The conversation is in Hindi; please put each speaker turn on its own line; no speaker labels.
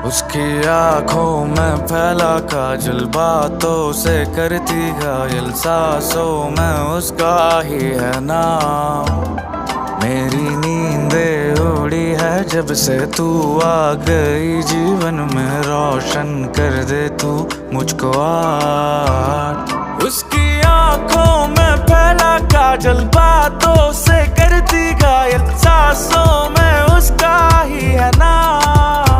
उसकी आंखों में फैला काजल, बातों से करती घायल, सांसों में उसका ही है नाम। मेरी नींदें उड़ी है जब से तू आ गई जीवन में, रोशन कर दे तू मुझको आज। उसकी आंखों में फैला काजल, बातों से करती घायल, सांसों में उसका ही है नाम।